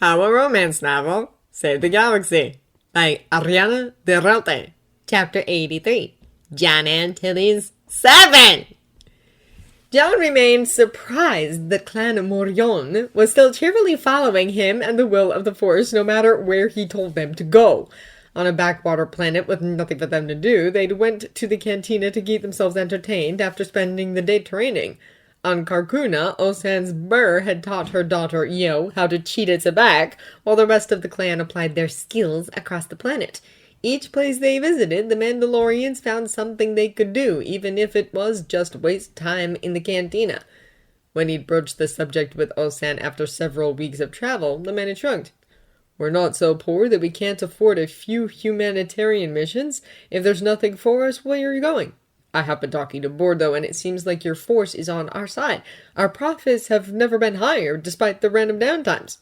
How a Romance Novel Saved the Galaxy by Ariana de Ralte. Chapter 83. John Antilles 7! John remained surprised that Clan Morion was still cheerfully following him and the will of the Force no matter where he told them to go. On a backwater planet with nothing for them to do, they went to the cantina to keep themselves entertained after spending the day training. On Carcuna, Osan's Burr had taught her daughter, Yo, how to cheat at Sabak, while the rest of the clan applied their skills across the planet. Each place they visited, the Mandalorians found something they could do, even if it was just waste time in the cantina. When he'd broached the subject with Osan after several weeks of travel, the man had shrugged. We're not so poor that we can't afford a few humanitarian missions. If there's nothing for us, where are you going? I have been talking to Bordo, and it seems like your force is on our side. Our profits have never been higher, despite the random downtimes.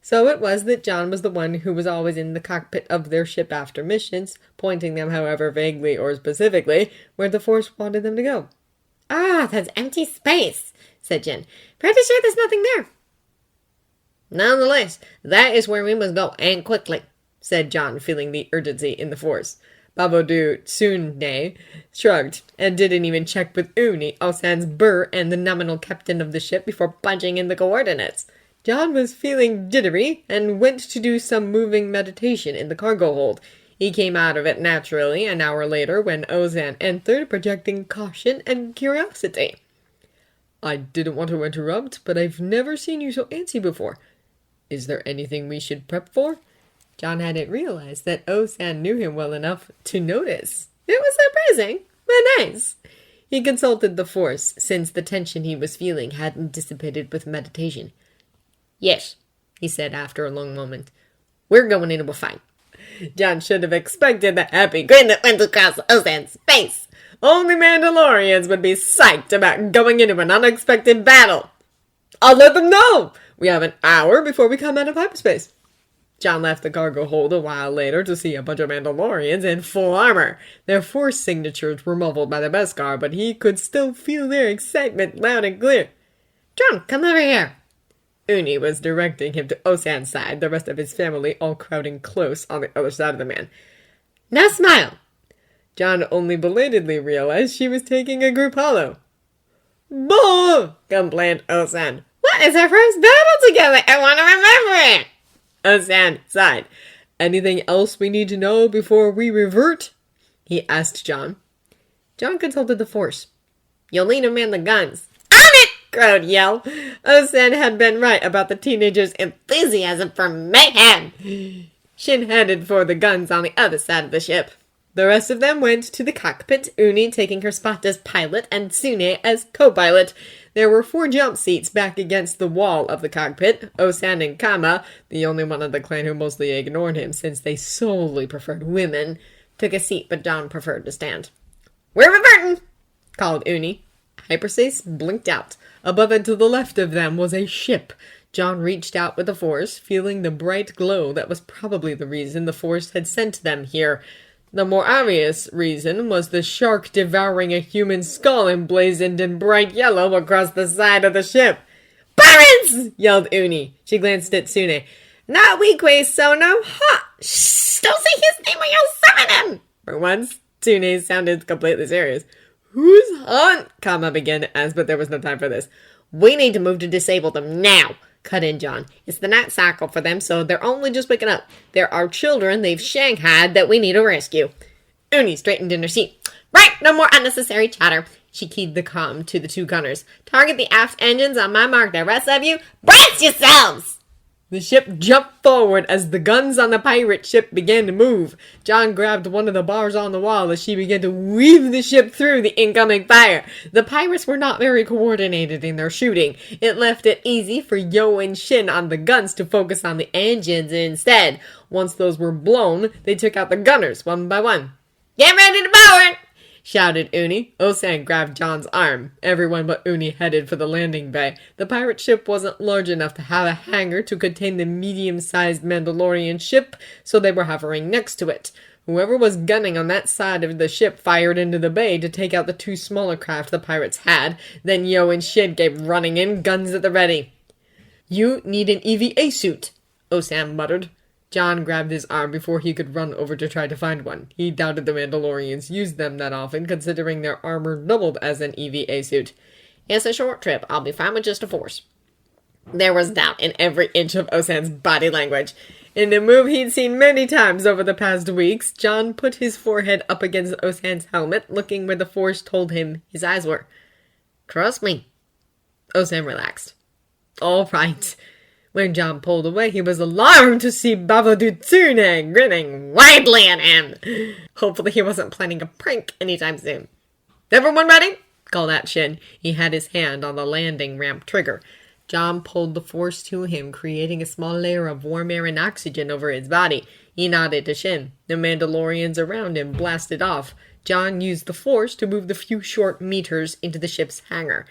So it was that John was the one who was always in the cockpit of their ship after missions, pointing them, however vaguely or specifically, where the Force wanted them to go. Ah, that's empty space, said Jin. Pretty sure there's nothing there. Nonetheless, that is where we must go, and quickly, said John, feeling the urgency in the Force. Babodou Tsunde shrugged, and didn't even check with Uni, Osan's Burr, and the nominal captain of the ship before punching in the coordinates. John was feeling jittery, and went to do some moving meditation in the cargo hold. He came out of it naturally an hour later when Osan entered, projecting caution and curiosity. I didn't want to interrupt, but I've never seen you so antsy before. Is there anything we should prep for? John hadn't realized that Osan knew him well enough to notice. It was surprising, but nice. He consulted the Force, since the tension he was feeling hadn't dissipated with meditation. Yes, he said after a long moment. We're going into a fight. John should have expected the happy grin that went across Osan's face. Only Mandalorians would be psyched about going into an unexpected battle. I'll let them know! We have an hour before we come out of hyperspace. John left the cargo hold a while later to see a bunch of Mandalorians in full armor. Their Force signatures were muffled by the Beskar, but he could still feel their excitement loud and clear. John, come over here. Uni was directing him to Osan's side, the rest of his family all crowding close on the other side of the man. Now smile. John only belatedly realized she was taking a group hollow. Bull! Complained Osan. What is our first battle together? I want to remember it. Osan sighed. Anything else we need to know before we revert? He asked John. John consulted the Force. You'll need to man the guns. On it! Crowd yell. Osan had been right about the teenagers' enthusiasm for mayhem. Shin headed for the guns on the other side of the ship. The rest of them went to the cockpit, Uni taking her spot as pilot and Tsune as co-pilot. There were 4 jump seats back against the wall of the cockpit. Osan and Kama, the only one of the clan who mostly ignored him since they solely preferred women, took a seat, but John preferred to stand. We're reverting, called Uni. Hyperspace blinked out. Above and to the left of them was a ship. John reached out with the Force, feeling the bright glow that was probably the reason the Force had sent them here. The more obvious reason was the shark devouring a human skull emblazoned in bright yellow across the side of the ship. Pirates! Yelled Uni. She glanced at Tsune. Not weakways, Sono. Ha! Shh! Don't say his name or you'll summon him! For once, Tsune sounded completely serious. Who's on? Kama began to ask, but there was no time for this. We need to move to disable them now, cut in John. It's the night cycle for them, so they're only just waking up. There are children they've shanghaied that we need to rescue. Uni straightened in her seat. Right, no more unnecessary chatter. She keyed the comm to the 2 gunners. Target the aft engines on my mark. The rest of you, brace yourselves! The ship jumped forward as the guns on the pirate ship began to move. John grabbed one of the bars on the wall as she began to weave the ship through the incoming fire. The pirates were not very coordinated in their shooting. It left it easy for Yo and Shin on the guns to focus on the engines instead. Once those were blown, they took out the gunners one by one. Get ready to power it! Shouted Uni. Osan grabbed John's arm. Everyone but Uni headed for the landing bay. The pirate ship wasn't large enough to have a hangar to contain the medium-sized Mandalorian ship, so they were hovering next to it. Whoever was gunning on that side of the ship fired into the bay to take out the 2 smaller craft the pirates had. Then Yo and Shin came running in, guns at the ready. You need an EVA suit, Osam muttered. John grabbed his arm before he could run over to try to find one. He doubted the Mandalorians used them that often, considering their armor doubled as an EVA suit. It's a short trip. I'll be fine with just a force. There was doubt in every inch of Osan's body language. In a move he'd seen many times over the past weeks, John put his forehead up against Osan's helmet, looking where the Force told him his eyes were. Trust me. Osan relaxed. All right. When John pulled away, he was alarmed to see Babadootsune grinning widely at him. Hopefully he wasn't planning a prank anytime soon. Everyone ready? Called out Shin. He had his hand on the landing ramp trigger. John pulled the Force to him, creating a small layer of warm air and oxygen over his body. He nodded to Shin. The Mandalorians around him blasted off. John used the Force to move the few short meters into the ship's hangar.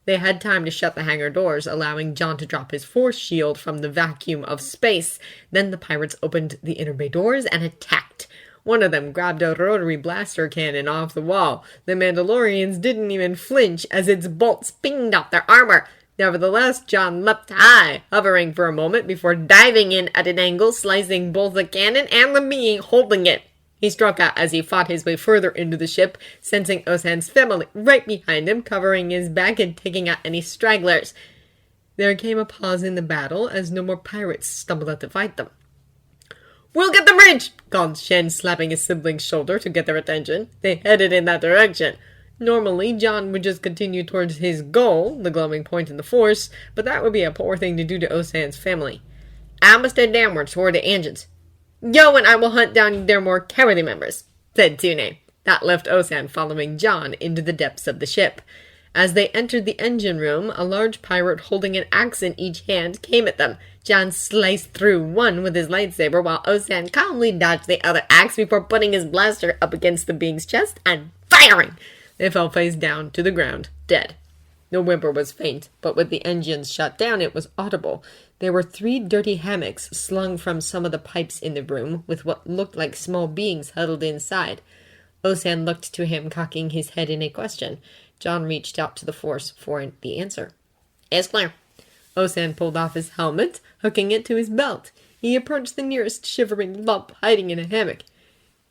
They had time to shut the hangar doors, allowing John to drop his force shield from the vacuum of space. Then the pirates opened the inner bay doors and attacked. One of them grabbed a rotary blaster cannon off the wall. The Mandalorians didn't even flinch as its bolts pinged off their armor. Nevertheless, John leapt high, hovering for a moment before diving in at an angle, slicing both the cannon and the being holding it. He struck out as he fought his way further into the ship, sensing Osan's family right behind him, covering his back and taking out any stragglers. There came a pause in the battle as no more pirates stumbled out to fight them. "We'll get the bridge!" called Shen, slapping his sibling's shoulder to get their attention. They headed in that direction. Normally, John would just continue towards his goal, the glowing point in the Force, but that would be a poor thing to do to Osan's family. I must head downwards toward the engines. Yo, and I will hunt down their more cowardly members, said Tune. That left Osan following John into the depths of the ship. As they entered the engine room, a large pirate holding an axe in each hand came at them. John sliced through one with his lightsaber while Osan calmly dodged the other axe before putting his blaster up against the being's chest and firing. They fell face down to the ground, dead. The whimper was faint, but with the engines shut down, it was audible. There were 3 dirty hammocks slung from some of the pipes in the room, with what looked like small beings huddled inside. Osan looked to him, cocking his head in a question. John reached out to the Force for the answer. It's clear. Osan pulled off his helmet, hooking it to his belt. He approached the nearest shivering lump hiding in a hammock.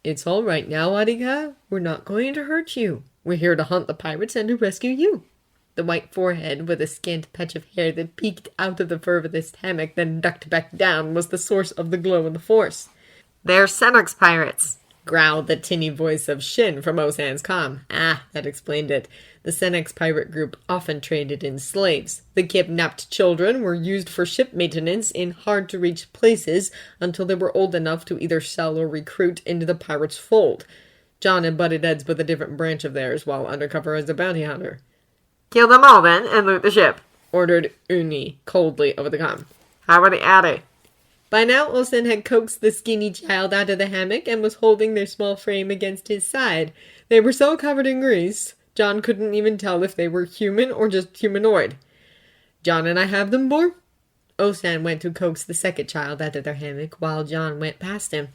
It's all right now, Arika. We're not going to hurt you. We're here to hunt the pirates and to rescue you. The white forehead, with a scant patch of hair that peeked out of the furthest hammock, then ducked back down, was the source of the glow in the Force. They're Senex pirates, growled the tinny voice of Shin from Osan's comm. That explained it. The Senex pirate group often traded in slaves. The kidnapped children were used for ship maintenance in hard-to-reach places until they were old enough to either sell or recruit into the pirates' fold. John had butted heads with a different branch of theirs while undercover as a bounty hunter. Kill them all, then, and loot the ship, ordered Uni coldly over the comm. How are the Addy? By now, Osan had coaxed the skinny child out of the hammock and was holding their small frame against his side. They were so covered in grease, John couldn't even tell if they were human or just humanoid. John and I have them, boy? Osan went to coax the second child out of their hammock while John went past him.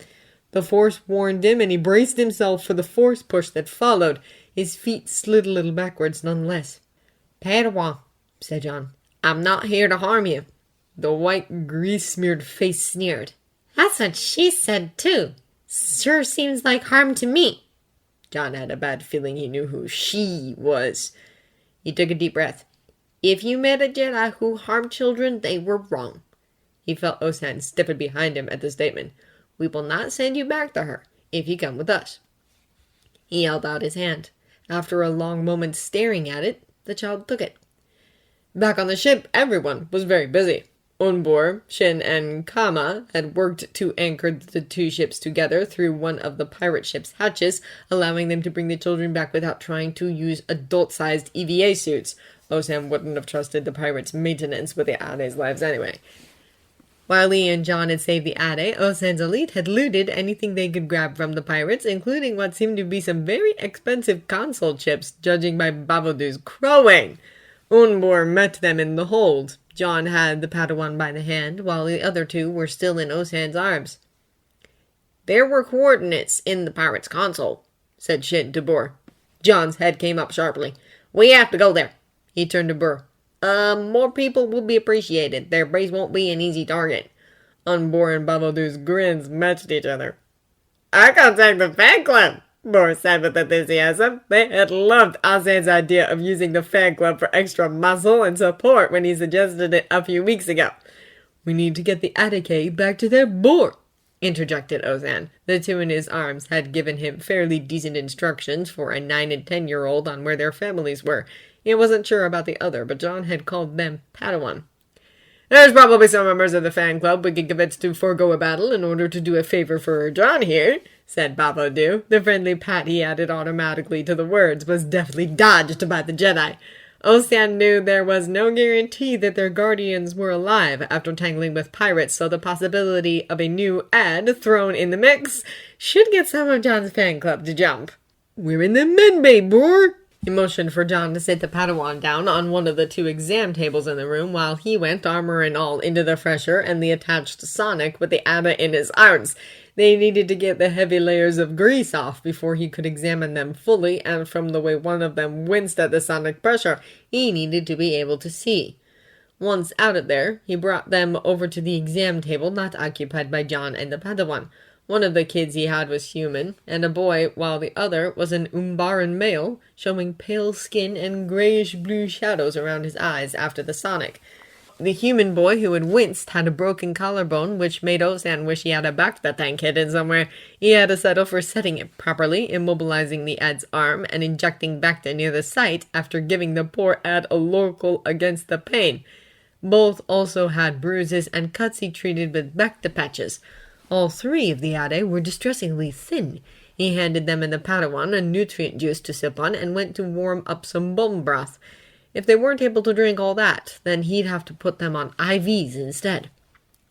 The Force warned him, and he braced himself for the Force push that followed. His feet slid a little backwards nonetheless. Padawan, said John. I'm not here to harm you. The white, grease-smeared face sneered. That's what she said, too. Sure seems like harm to me. John had a bad feeling he knew who she was. He took a deep breath. If you met a Jedi who harmed children, they were wrong. He felt Osan stiffen behind him at the statement. We will not send you back to her if you come with us. He held out his hand. After a long moment staring at it, the child took it. Back on the ship, everyone was very busy. Unbor, Shin, and Kama had worked to anchor the 2 ships together through one of the pirate ship's hatches, allowing them to bring the children back without trying to use adult-sized EVA suits. Osan wouldn't have trusted the pirates' maintenance with the Ade's lives anyway. While Lee and John had saved the Ade, Osan's elite had looted anything they could grab from the pirates, including what seemed to be some very expensive console chips, judging by Babado's crowing. Unbor met them in the hold. John had the Padawan by the hand, while the other 2 were still in Osan's arms. There were coordinates in the pirate's console, said Shin to Bor. John's head came up sharply. We have to go there. He turned to Burr. More people will be appreciated. Their base won't be an easy target. Unbor and Babadoo's grins matched each other. "I contact the fan club," Bor said with enthusiasm. They had loved Ozan's idea of using the fan club for extra muscle and support when he suggested it a few weeks ago. "We need to get the Atticay back to their Bor," interjected Ozan. The two in his arms had given him fairly decent instructions for a 9 and 10-year-old on where their families were. He wasn't sure about the other, but John had called them Padawan. "There's probably some members of the fan club we can convince to forego a battle in order to do a favor for John here," said Babadoo. The friendly pat he added automatically to the words was deftly dodged by the Jedi. Osan knew there was no guarantee that their guardians were alive after tangling with pirates, so the possibility of a new ad thrown in the mix should get some of John's fan club to jump. "We're in the medbay, Bor!" He motioned for John to sit the Padawan down on one of the 2 exam tables in the room while he went, armor and all, into the fresher and the attached Sonic with the ABBA in his arms. They needed to get the heavy layers of grease off before he could examine them fully, and from the way one of them winced at the sonic pressure, he needed to be able to see. Once out of there, he brought them over to the exam table not occupied by John and the Padawan. One of the kids he had was human, and a boy, while the other was an Umbaran male, showing pale skin and grayish-blue shadows around his eyes after the sonic. The human boy who had winced had a broken collarbone, which made Osan wish he had a Bacta tank hidden somewhere. He had to settle for setting it properly, immobilizing the ad's arm, and injecting Bacta near the site after giving the poor ad a local against the pain. Both also had bruises and cuts he treated with Bacta patches. All 3 of the Ade were distressingly thin. He handed them in the Padawan a nutrient juice to sip on and went to warm up some bone broth. If they weren't able to drink all that, then he'd have to put them on IVs instead.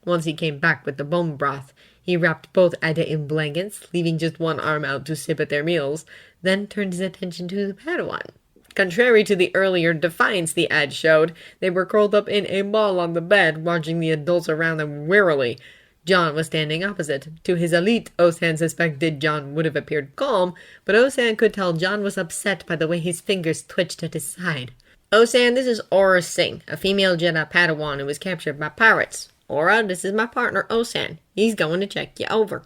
Once he came back with the bone broth, he wrapped both Ade in blankets, leaving just one arm out to sip at their meals, then turned his attention to the Padawan. Contrary to the earlier defiance the ad showed, they were curled up in a ball on the bed, watching the adults around them wearily. John was standing opposite. To his elite, Osan suspected John would have appeared calm, but Osan could tell John was upset by the way his fingers twitched at his side. "Osan, this is Aura Singh, a female Jedi Padawan who was captured by pirates. Aura, this is my partner, Osan. He's going to check you over."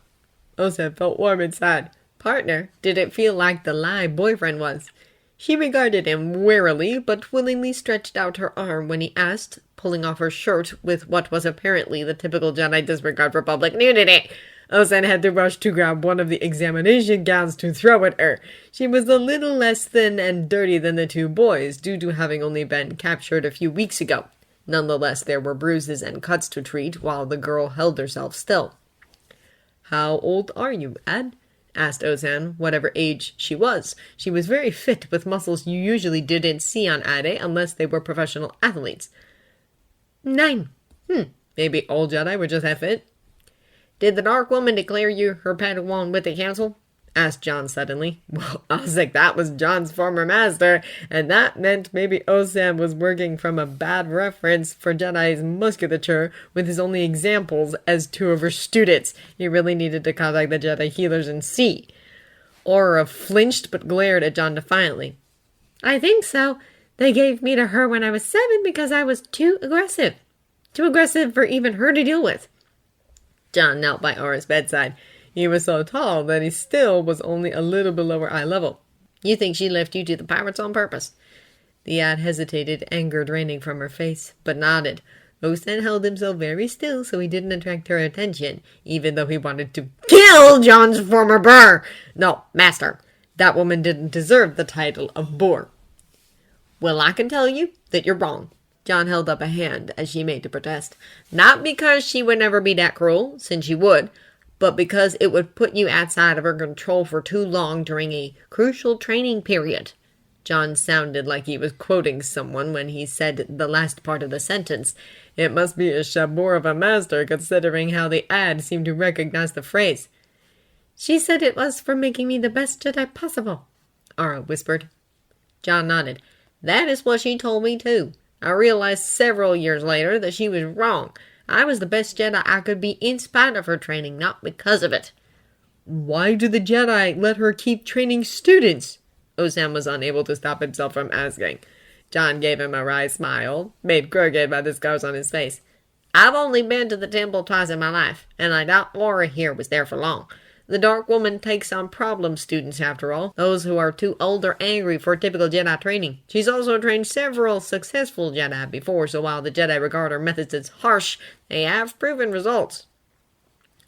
Osan felt warm inside. Partner? Did it feel like the lie boyfriend was? She regarded him warily, but willingly stretched out her arm when he asked, pulling off her shirt with what was apparently the typical Jedi disregard for public nudity. Osan had to rush to grab one of the examination gowns to throw at her. She was a little less thin and dirty than the 2 boys, due to having only been captured a few weeks ago. Nonetheless, there were bruises and cuts to treat, while the girl held herself still. "How old are you, Ad?" asked Osan, whatever age she was. She was very fit, with muscles you usually didn't see on Ade unless they were professional athletes. 9. Maybe all Jedi were just that fit. "Did the Dark Woman declare you her Padawan with the Council?" asked John suddenly. Well, Ozek, that was John's former master, and that meant maybe Osan was working from a bad reference for Jedi's musculature with his only examples as 2 of her students. He really needed to contact the Jedi healers and see. Aura flinched but glared at John defiantly. "I think so. They gave me to her when I was 7 because I was too aggressive. Too aggressive for even her to deal with." John knelt by Aura's bedside. He was so tall that he still was only a little below her eye level. "You think she left you to the pirates on purpose?" The ad hesitated, anger draining from her face, but nodded. Osan held himself very still so he didn't attract her attention, even though he wanted to kill John's former Burr. No, master, that woman didn't deserve the title of Boar. "Well, I can tell you that you're wrong." John held up a hand as she made to protest. "Not because she would never be that cruel, since she would, but because it would put you outside of her control for too long during a crucial training period." John sounded like he was quoting someone when he said the last part of the sentence. It must be a shabor of a master, considering how the ad seemed to recognize the phrase. "She said it was for making me the best Jedi possible," Aura whispered. John nodded. "That is what she told me, too. I realized several years later that she was wrong. I was the best Jedi I could be in spite of her training, not because of it." "Why do the Jedi let her keep training students?" Osan was unable to stop himself from asking. John gave him a wry smile, made crooked by the scars on his face. I've only been to the temple twice in my life, and I doubt Aura here was there for long. The Dark Woman takes on problem students, after all, those who are too old or angry for typical Jedi training. She's also trained several successful Jedi before, so while the Jedi regard her methods as harsh, they have proven results.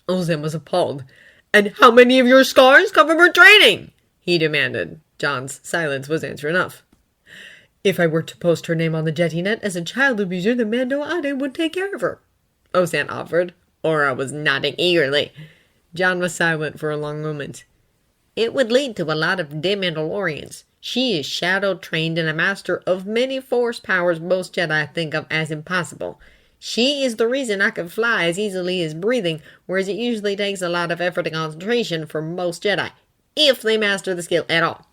Ozan was appalled. And how many of your scars come from her training? He demanded. John's silence was answer enough. If I were to post her name on the Jetty Net as a child abuser, the Mando Ade would take care of her, Ozan offered. Aura was nodding eagerly. John was silent for a long moment. It would lead to a lot of dead Mandalorians. She is shadow-trained and a master of many force powers most Jedi think of as impossible. She is the reason I can fly as easily as breathing, whereas it usually takes a lot of effort and concentration for most Jedi, if they master the skill at all.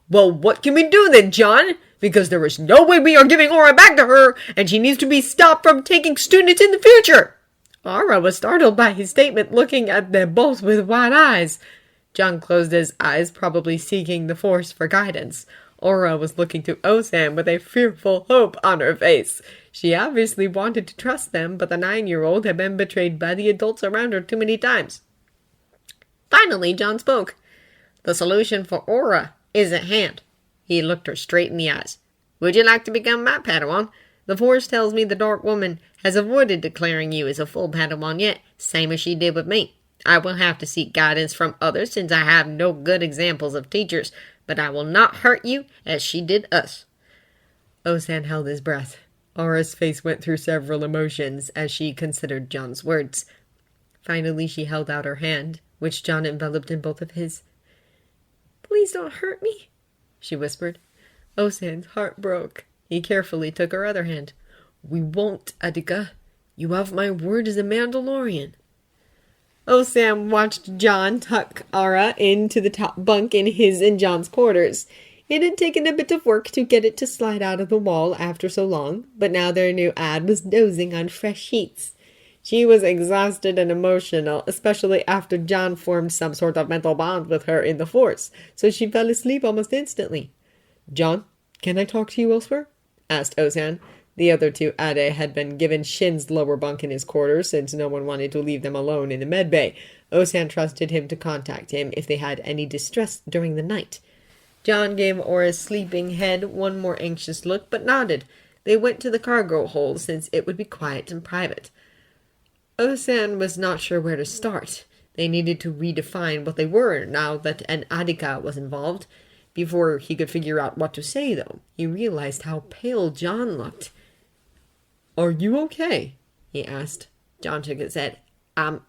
Well, what can we do then, John? Because there is no way we are giving Aura back to her, and she needs to be stopped from taking students in the future. Aura was startled by his statement, looking at them both with wide eyes. John closed his eyes, probably seeking the Force for guidance. Aura was looking to Ozan with a fearful hope on her face. She obviously wanted to trust them, but the 9-year-old had been betrayed by the adults around her too many times. Finally, John spoke. The solution for Aura is at hand. He looked her straight in the eyes. Would you like to become my Padawan? The Force tells me the Dark Woman has avoided declaring you as a full Padawan yet, same as she did with me. I will have to seek guidance from others since I have no good examples of teachers, but I will not hurt you as she did us. Ozan held his breath. Aura's face went through several emotions as she considered John's words. Finally, she held out her hand, which John enveloped in both of his. "Please don't hurt me," she whispered. Ozan's heart broke. He carefully took her other hand. "We won't, Adika. You have my word as a Mandalorian." Ozan watched John tuck Aura into the top bunk in his and John's quarters. It had taken a bit of work to get it to slide out of the wall after so long, but now their new ad was dozing on fresh sheets. She was exhausted and emotional, especially after John formed some sort of mental bond with her in the Force, so she fell asleep almost instantly. "John, can I talk to you elsewhere?" asked Ozan. The other two Ade had been given Shin's lower bunk in his quarters since no one wanted to leave them alone in the medbay. Ozan trusted him to contact him if they had any distress during the night. John gave Aura's sleeping head one more anxious look, but nodded. They went to the cargo hold since it would be quiet and private. Ozan was not sure where to start. They needed to redefine what they were now that an Adika was involved. Before he could figure out what to say, though, he realized how pale John looked. "Are you okay?" he asked. John shook his head. I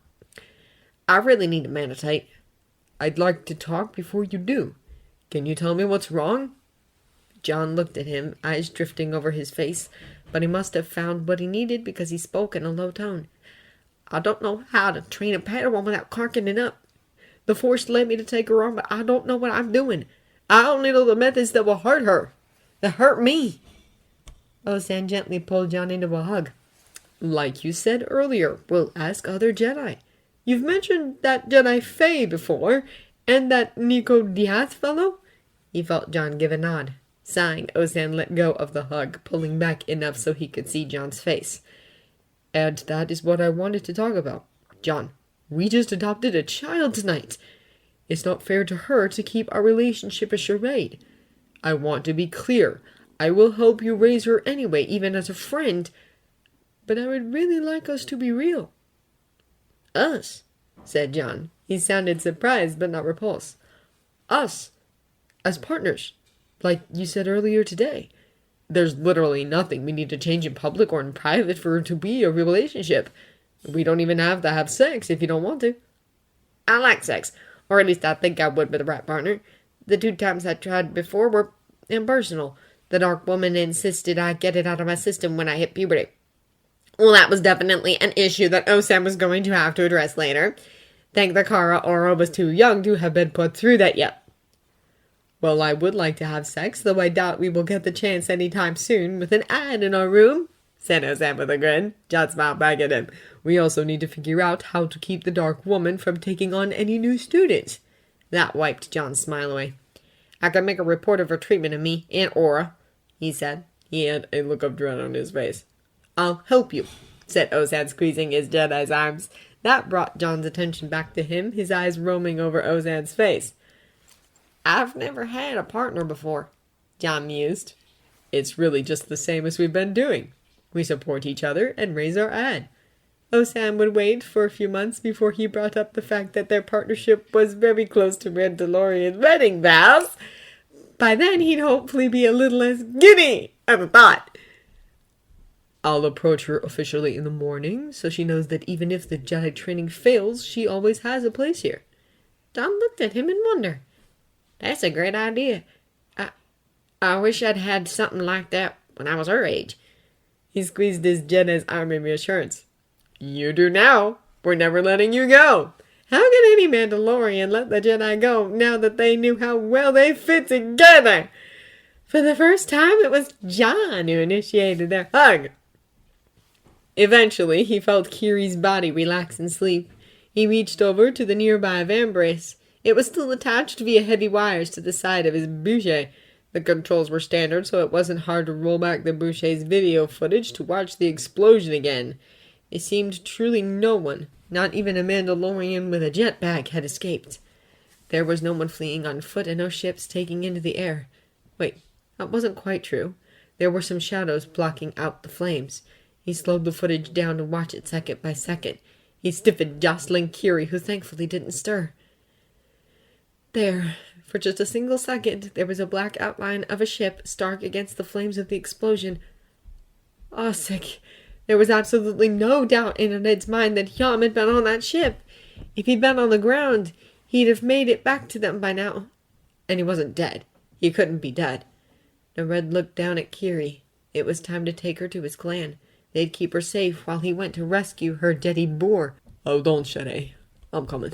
really need to meditate." "I'd like to talk before you do. Can you tell me what's wrong?" John looked at him, eyes drifting over his face, but he must have found what he needed because he spoke in a low tone. "I don't know how to train a Padawan without carking it up. The Force led me to take her on, but I don't know what I'm doing. I only know the methods that will hurt her. That hurt me." Ozan gently pulled John into a hug. "Like you said earlier, we'll ask other Jedi. You've mentioned that Jedi Faye before, and that Nico Diaz fellow?" He felt John give a nod. Sighing, Ozan let go of the hug, pulling back enough so he could see John's face. "And that is what I wanted to talk about. John, we just adopted a child tonight. It's not fair to her to keep our relationship a charade. I want to be clear. I will help you raise her anyway, even as a friend. But I would really like us to be real." "Us?" said John. He sounded surprised, but not repulsed. "Us. As partners. Like you said earlier today. There's literally nothing we need to change in public or in private for it to be a real relationship. We don't even have to have sex if you don't want to." "I like sex. Or at least I think I would with the right partner. The 2 times I tried before were impersonal. The Dark Woman insisted I get it out of my system when I hit puberty." Well, that was definitely an issue that Ozan was going to have to address later. Thank the Kara, Aura was too young to have been put through that yet. "Well, I would like to have sex, though I doubt we will get the chance anytime soon with an ad in our room," said Ozan with a grin. John smiled back at him. "We also need to figure out how to keep the Dark Woman from taking on any new students." That wiped John's smile away. "I can make a report of her treatment of me and Aura," he said. He had a look of dread on his face. "I'll help you. said Ozan, squeezing his Jedi's arms. That brought John's attention back to him, his eyes roaming over Ozan's face. I've never had a partner before, John mused. It's really just the same as we've been doing. We support each other and raise our ad. Ozan would wait for a few months before he brought up the fact that their partnership was very close to Mandalorian wedding vows. By then, he'd hopefully be a little less giddy at the thought. I'll approach her officially in the morning, so she knows that even if the Jedi training fails, she always has a place here. John looked at him in wonder. That's a great idea. I wish I'd had something like that when I was her age. He squeezed his Jedi's arm in reassurance. You do now. We're never letting you go. How can any Mandalorian let the Jedi go now that they knew how well they fit together? For the first time, it was John who initiated their hug. Eventually, he felt Kiri's body relax in sleep. He reached over to the nearby vambrace. It was still attached via heavy wires to the side of his boucher. The controls were standard, so it wasn't hard to roll back the boucher's video footage to watch the explosion again. It seemed truly no one, not even a Mandalorian with a jetpack, had escaped. There was no one fleeing on foot and no ships taking into the air. Wait, that wasn't quite true. There were some shadows blocking out the flames. He slowed the footage down to watch it second by second. He stiffened, jostling Kiri, who thankfully didn't stir. There, for just a single second, there was a black outline of a ship stark against the flames of the explosion. Sick. There was absolutely no doubt in Ned's mind that Yam had been on that ship. If he'd been on the ground, he'd have made it back to them by now. And he wasn't dead. He couldn't be dead. The Red looked down at Kiri. It was time to take her to his clan. They'd keep her safe while he went to rescue her Dedi boar. Hold on, Shade. I'm coming.